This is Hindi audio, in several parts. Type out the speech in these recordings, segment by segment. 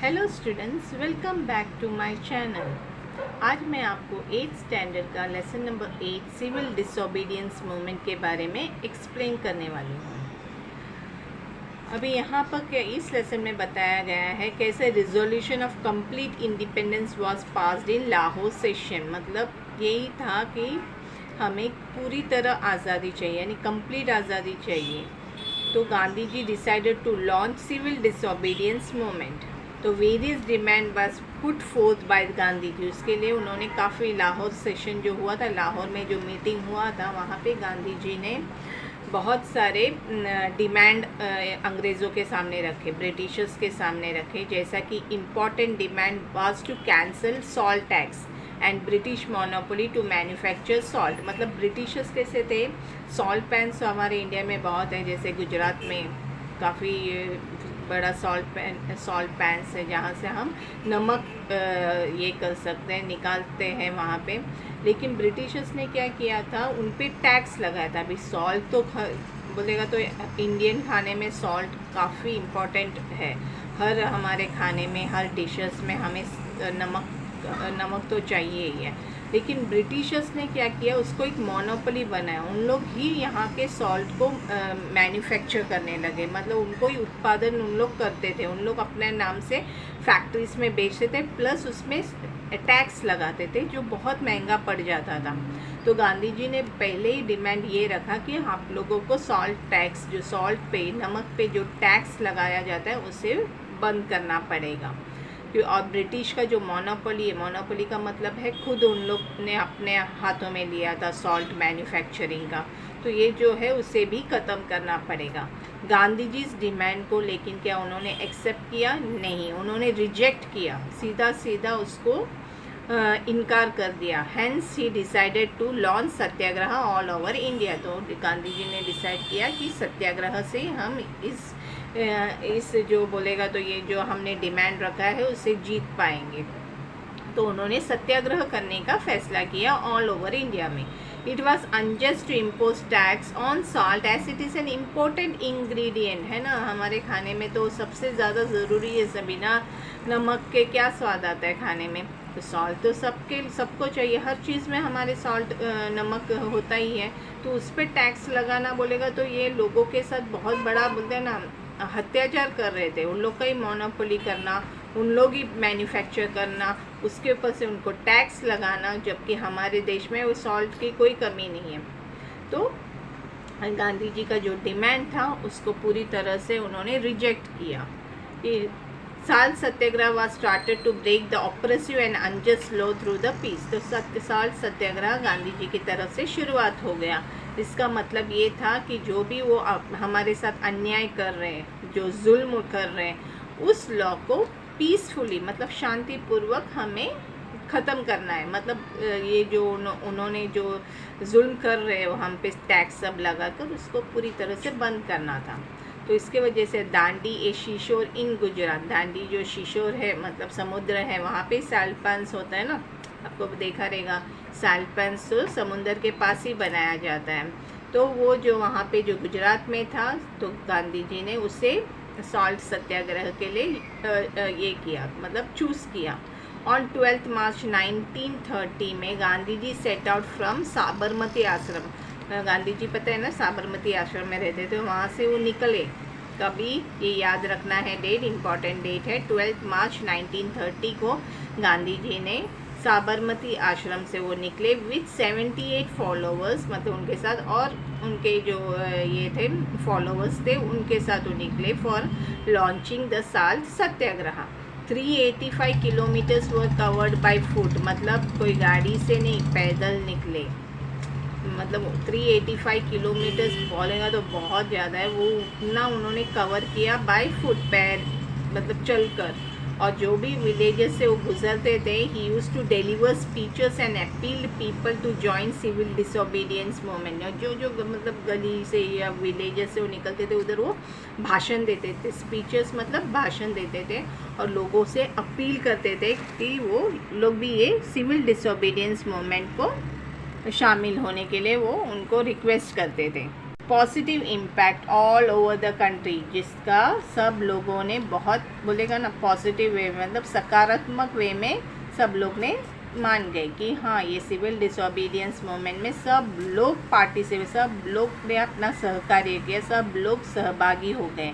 Hello students, welcome back to my channel. आज मैं आपको 8th स्टैंडर्ड का lesson number 8 civil disobedience movement के बारे में एक्सप्लेन करने वाली हूँ। अभी यहाँ पर क्या इस लेसन में बताया गया है कैसे resolution of complete independence was passed in Lahore session. मतलब यही था कि हमें पूरी तरह आज़ादी चाहिए, यानी कंप्लीट आज़ादी चाहिए। तो Gandhi ji decided to launch civil disobedience movement. तो various demand was put forth by Gandhi ji. उसके लिए उन्होंने काफ़ी, लाहौर सेशन जो हुआ था, लाहौर में जो मीटिंग हुआ था, वहाँ पे गांधी जी ने बहुत सारे डिमांड अंग्रेज़ों के सामने रखे, ब्रिटिशर्स के सामने रखे। जैसा कि important demand was to cancel salt tax and British monopoly to manufacture salt. मतलब ब्रिटिशर्स कैसे थे, सॉल्ट पैंस तो हमारे इंडिया में बहुत है, जैसे गुजरात में काफ़ी बड़ा सॉल्ट पैंस है जहाँ से हम नमक ये कर सकते हैं, निकालते हैं वहाँ पे। लेकिन ब्रिटिशर्स ने क्या किया था, उन पे टैक्स लगाया था। अभी सॉल्ट तो बोलेगा तो इंडियन खाने में सॉल्ट काफ़ी इम्पोर्टेंट है। हर हमारे खाने में, हर डिशेस में हमें नमक तो चाहिए ही है। लेकिन ब्रिटिशर्स ने क्या किया, उसको एक मोनोपोली बनाया। उन लोग ही यहाँ के सॉल्ट को मैन्युफैक्चर करने लगे। मतलब उनको ही उत्पादन उन लोग करते थे, उन लोग अपने नाम से फैक्ट्रीज में बेचते थे, प्लस उसमें टैक्स लगाते थे जो बहुत महंगा पड़ जाता था। तो गांधी जी ने पहले ही डिमांड ये रखा कि आप लोगों को सॉल्ट टैक्स, जो सॉल्ट पे, नमक पे जो टैक्स लगाया जाता है, उसे बंद करना पड़ेगा। और ब्रिटिश का जो मोनोपोली है, मोनोपोली का मतलब है खुद उन लोग ने अपने हाथों में लिया था सॉल्ट मैन्युफैक्चरिंग का, तो ये जो है उसे भी ख़त्म करना पड़ेगा। गांधी जी इस डिमांड को लेकिन क्या उन्होंने एक्सेप्ट किया? नहीं, उन्होंने रिजेक्ट किया, सीधा सीधा उसको इनकार कर दिया। Hence he decided to launch satyagraha all over India. तो गांधी जी ने डिसाइड किया कि सत्याग्रह से हम इस जो बोलेगा तो ये जो हमने डिमांड रखा है उसे जीत पाएंगे। तो उन्होंने सत्याग्रह करने का फैसला किया ऑल ओवर इंडिया में। It was unjust to impose tax on salt as it is an important ingredient, है ना। हमारे खाने में तो सबसे ज़्यादा ज़रूरी है, बिना नमक के क्या स्वाद आता है खाने में। तो सॉल्ट तो सबको चाहिए, हर चीज़ में हमारे सॉल्ट नमक होता ही है। तो उस पर टैक्स लगाना बोलेगा तो ये लोगों के साथ बहुत बड़ा, बोलते हैं ना, अत्याचार कर रहे थे। उन लोग का ही मोनोपोली करना, उन लोग ही मैन्युफैक्चर करना, उसके ऊपर से उनको टैक्स लगाना, जबकि हमारे देश में वो सॉल्ट की कोई कमी नहीं है। तो गांधी जी का जो डिमांड था उसको पूरी तरह से उन्होंने रिजेक्ट किया। Salt satyagraha was started to break the oppressive and unjust law through the peace. तो साल्ट सत्याग्रह गांधी जी की तरफ से शुरुआत हो गया। इसका मतलब ये था कि जो भी वो हमारे साथ अन्याय कर रहे हैं, जो जुल्म कर रहे हैं, उस लॉ को पीसफुली, मतलब शांतिपूर्वक हमें ख़त्म करना है। मतलब ये जो उन्होंने जो जुल्म कर रहे हैं हम पे टैक्स सब लगाकर, उसको पूरी तरह से बंद करना था। तो इसके वजह से दांडी ए शीशोर इन गुजरात, दांडी जो शीशोर है मतलब समुद्र है, वहाँ पे सैलपन्स होता है ना, आपको देखा रहेगा, सैलपन्स तो समुद्र के पास ही बनाया जाता है। तो वो जो वहाँ पे जो गुजरात में था, तो गांधी जी ने उसे सॉल्ट सत्याग्रह के लिए ये किया, मतलब चूज़ किया। ऑन 12 मार्च 1930 में Gandhi ji set out from Sabarmati आश्रम। गांधी जी, पता है ना, साबरमती आश्रम में रहते थे, वहाँ से वो निकले। कभी ये याद रखना है, डेट इम्पॉर्टेंट डेट है, 12 मार्च 1930 को गांधी जी ने साबरमती आश्रम से वो निकले विथ 78 फॉलोवर्स, मतलब उनके साथ, और उनके जो ये थे फॉलोवर्स थे, उनके साथ वो निकले for launching the salt Satyagraha. 385 kilometres were covered by foot, मतलब कोई गाड़ी से नहीं, पैदल निकले। मतलब 385 किलोमीटर्स बोलेगा तो बहुत ज़्यादा है, वो उतना उन्होंने कवर किया बाय फुट, पैर मतलब चलकर। और जो भी विलेजेस से वो गुजरते थे, he used to deliver speeches and appealed people to join civil disobedience movement. जो मतलब गली से या विलेजेस से वो निकलते थे, उधर वो भाषण देते थे। स्पीचेस मतलब भाषण देते थे और लोगों से अपील करते थे कि वो लोग भी ये सिविल डिसोबीडियंस मूवमेंट को शामिल होने के लिए वो उनको रिक्वेस्ट करते थे। Positive impact all over the country, जिसका सब लोगों ने बहुत बोलेगा ना पॉजिटिव वे में, मतलब सकारात्मक वे में सब लोग ने मान गए कि हाँ ये सिविल डिसोबीडियंस मूवमेंट में सब लोग पार्टिसिपेट, सब लोग ने अपना सहकार्य किया, सब लोग सहभागी हो गए।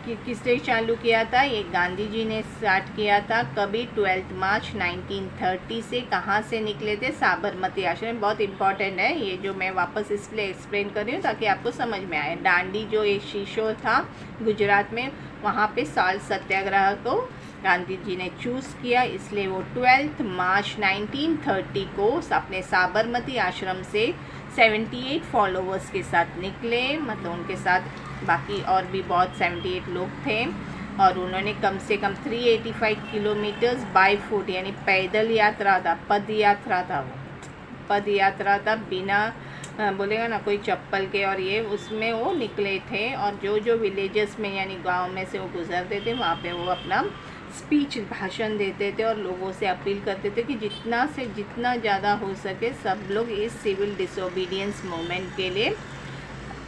कि किसने चालू किया था? ये गांधी जी ने स्टार्ट किया था। कभी 12 मार्च 1930 से। कहाँ से निकले थे? साबरमती आश्रम। बहुत इंपॉर्टेंट है ये जो मैं वापस इसलिए एक्सप्लेन कर रही हूँ ताकि आपको समझ में आए। दांडी जो एक शीशोर था गुजरात में, वहाँ पे साल्ट सत्याग्रह को गांधी जी ने चूज़ किया, इसलिए वो 12 मार्च 1930 को अपने साबरमती आश्रम से 78 फॉलोवर्स के साथ निकले। मतलब उनके साथ बाकी और भी बहुत 78 लोग थे, और उन्होंने कम से कम 385 किलोमीटर्स बाय फुट यानी पैदल यात्रा था, पद यात्रा था, वो पद यात्रा था, बिना बोलेगा ना कोई चप्पल के, और ये उसमें वो निकले थे। और जो जो विलेजेस में यानी गांव में से वो गुजरते थे वहाँ पे वो अपना स्पीच भाषण देते थे और लोगों से अपील करते थे कि जितना से जितना ज़्यादा हो सके सब लोग इस सिविल डिसोबीडियंस मूवमेंट के लिए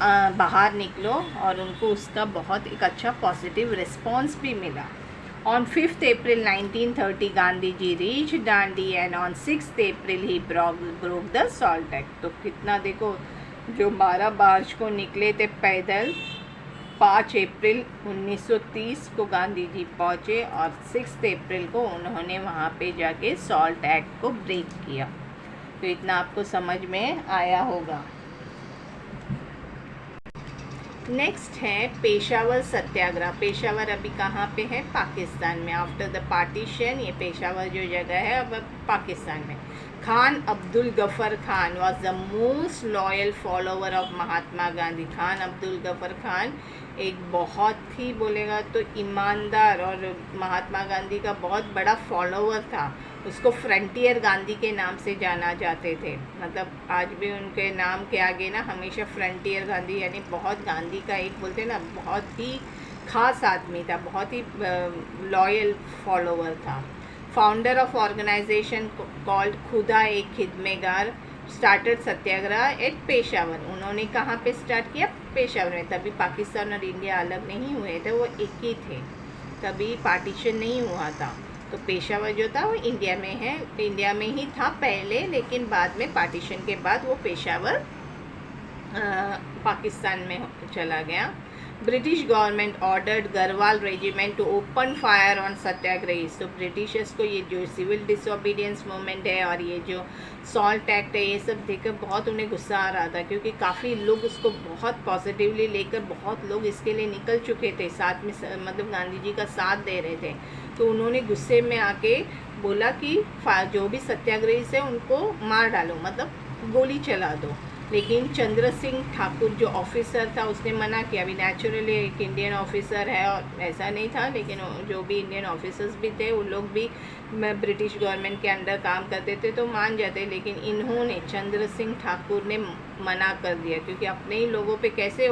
बाहर निकलो, और उनको उसका बहुत एक अच्छा पॉजिटिव रिस्पॉन्स भी मिला। On 5th April 1930 Gandhi ji reach Dandi and on 6th April he broke the salt act. तो कितना देखो, जो 12 मार्च को निकले थे पैदल, 5 अप्रैल 1930 को गांधी जी पहुँचे और 6 अप्रैल को उन्होंने वहाँ पे जाके सॉल्ट एक्ट को ब्रेक किया। तो इतना आपको समझ में आया होगा। नेक्स्ट है पेशावर सत्याग्रह। पेशावर अभी कहाँ पे है? पाकिस्तान में। आफ्टर द पार्टीशन ये पेशावर जो जगह है अब पाकिस्तान में। Khan Abdul Ghaffar Khan was the most loyal follower of Mahatma Gandhi. Khan Abdul Ghaffar Khan एक बहुत ही बोलेगा तो ईमानदार और महात्मा गांधी का बहुत बड़ा फॉलोवर था। उसको फ्रंटियर गांधी के नाम से जाना जाते थे। मतलब आज भी उनके नाम के आगे ना हमेशा फ्रंटियर गांधी, यानी बहुत गांधी का एक बोलते ना बहुत ही खास आदमी था, बहुत ही लॉयल फॉलोवर था। फाउंडर ऑफ ऑर्गेनाइजेशन कॉल्ड खुदा एक खिदमेगार स्टार्टेड सत्याग्रह एट पेशावर। उन्होंने कहाँ पे स्टार्ट किया? पेशावर में। तभी पाकिस्तान और इंडिया अलग नहीं हुए थे, वो एक ही थे, तभी पार्टीशन नहीं हुआ था। तो पेशावर जो था वो इंडिया में है, इंडिया में ही था पहले, लेकिन बाद में पार्टीशन के बाद वो पेशावर पाकिस्तान में चला गया। British government ordered Garhwal regiment to open fire on satyagrahis. तो ब्रिटिशर्स को ये जो सिविल डिसोबीडियंस मूवमेंट है और ये जो सॉल्ट एक्ट है ये सब देखकर बहुत उन्हें गुस्सा आ रहा था, क्योंकि काफ़ी लोग उसको बहुत पॉजिटिवली लेकर बहुत लोग इसके लिए निकल चुके थे, साथ में मतलब गांधी जी का साथ दे रहे थे। तो उन्होंने गुस्से में आके बोला कि जो भी सत्याग्रही है उनको मार डालो, मतलब गोली चला दो। लेकिन चंद्र सिंह ठाकुर जो ऑफिसर था उसने मना किया। अभी नेचुरली एक इंडियन ऑफिसर है और ऐसा नहीं था, लेकिन जो भी इंडियन ऑफिसर्स भी थे उन लोग भी ब्रिटिश गवर्नमेंट के अंडर काम करते थे तो मान जाते, लेकिन इन्होंने चंद्र सिंह ठाकुर ने मना कर दिया, क्योंकि अपने ही लोगों पे कैसे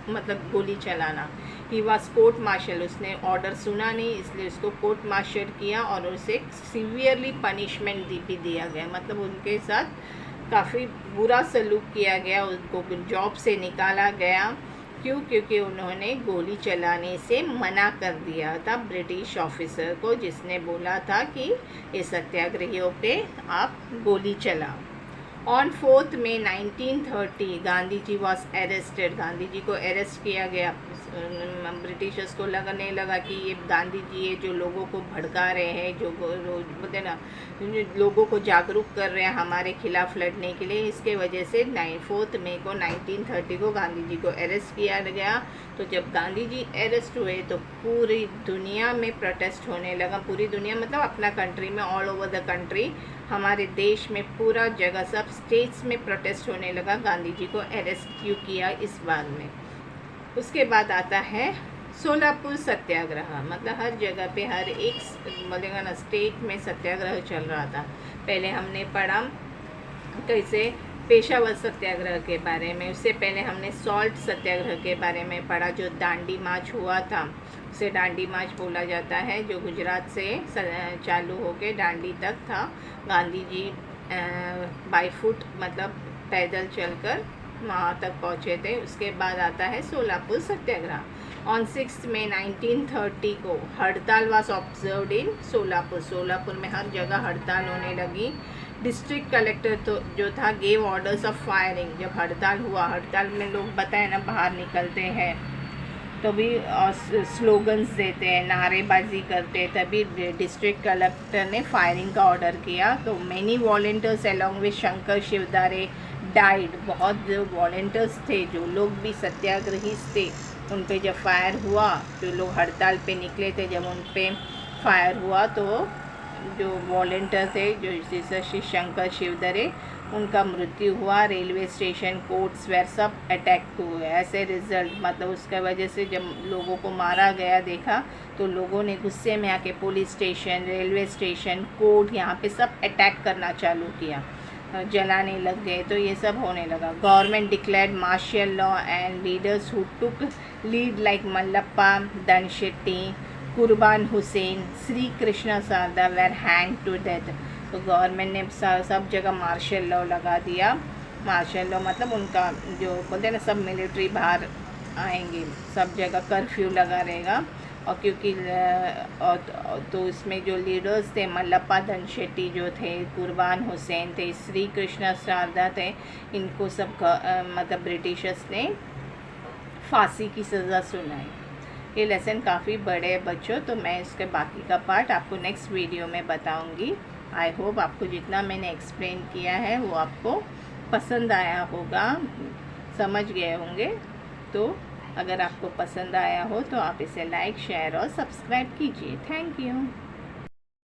मतलब गोली चलाना। ही वाज कोर्ट मार्शल, उसने ऑर्डर सुना नहीं, इसलिए उसको कोर्ट मार्शल किया और उसे सीवियरली पनिशमेंट भी दिया गया। मतलब उनके साथ काफ़ी बुरा सलूक किया गया, उनको जॉब से निकाला गया। क्यों? क्योंकि उन्होंने गोली चलाने से मना कर दिया था ब्रिटिश ऑफिसर को, जिसने बोला था कि ये सत्याग्रहियों पे आप गोली चलाओ। On 4 May 1930 Gandhi ji was arrested. Gandhi ji को अरेस्ट किया गया। ब्रिटिशर्स को लगने लगा कि ये गांधी जी ये जो लोगों को भड़का रहे हैं, जो बोलते ना लोगों को जागरूक कर रहे हैं हमारे खिलाफ लड़ने के लिए, इसके वजह से 4 मई को 1930 को गांधी जी को अरेस्ट किया गया। तो जब गांधी जी अरेस्ट हुए तो पूरी दुनिया में प्रोटेस्ट होने लगा। पूरी दुनिया मतलब अपना कंट्री में, ऑल ओवर द कंट्री, हमारे देश में पूरा जगह सब स्टेट्स में प्रोटेस्ट होने लगा गांधी जी को अरेस्ट क्यों किया इस बात में। उसके बाद आता है सोलापुर सत्याग्रह। मतलब हर जगह पे हर एक बोलेगा ना स्टेट में सत्याग्रह चल रहा था। पहले हमने पढ़ा कैसे पेशावर सत्याग्रह के बारे में, उससे पहले हमने सॉल्ट सत्याग्रह के बारे में पढ़ा जो दांडी मार्च हुआ था, उसे दांडी मार्च बोला जाता है, जो गुजरात से चालू होके दांडी तक था। गांधी जी बाय फुट मतलब पैदल चलकर वहाँ तक पहुँचे थे। उसके बाद आता है सोलापुर सत्याग्रह। ऑन 6 मई 1930 को हड़ताल was observed in Solapur. Solapur में हर जगह हड़ताल होने लगी। डिस्ट्रिक्ट कलेक्टर तो जो था गेव ऑर्डर्स ऑफ फायरिंग। जब हड़ताल हुआ, हड़ताल में लोग बताए ना बाहर निकलते हैं तो भी स्लोगन्स देते हैं, नारेबाजी करते हैं, तभी डिस्ट्रिक्ट कलेक्टर ने फायरिंग का ऑर्डर किया। तो many volunteers along with Shankar Shivdare died. बहुत जो वॉलेंटियर्स थे, जो लोग भी सत्याग्रही थे, उन पे जब फायर हुआ, जो लोग हड़ताल पे निकले थे, जब उन पे फायर हुआ तो जो वॉलेंटियर थे, जो जैसे श्री शंकर शिवदरे, उनका मृत्यु हुआ। रेलवे स्टेशन, कोर्ट्स वेर सब अटैक हुए। ऐसे रिजल्ट मतलब उसके वजह से जब लोगों को मारा गया देखा तो लोगों ने गुस्से में आके police station, railway station, court, यहाँ पे सब अटैक करना चालू किया, जलाने लग गए। तो ये सब होने लगा। Government declared martial law and leaders who took lead like Mallappa, Dhanshetti, Qurban Hussain, Shri Krishna Sarda were hang to death. तो गवर्नमेंट ने सब जगह मार्शल लॉ लगा दिया। मार्शल लॉ मतलब उनका जो बोलते हैं ना, सब मिलिट्री बाहर आएंगे, सब जगह कर्फ्यू लगा रहेगा। और क्योंकि तो इसमें जो लीडर्स थे, मल्लप्पा दनशेट्टी जो थे, कुर्बान हुसैन थे, श्री कृष्ण सारदा थे, इनको सब मतलब ब्रिटिशर्स ने फांसी की सज़ा सुनाई। ये लेसन काफ़ी बड़े है बच्चों, तो मैं इसके बाकी का पार्ट आपको नेक्स्ट वीडियो में बताऊंगी। आई होप आपको जितना मैंने एक्सप्लेन किया है वो आपको पसंद आया होगा, समझ गए होंगे। तो अगर आपको पसंद आया हो तो आप इसे लाइक, शेयर और सब्सक्राइब कीजिए। Thank you.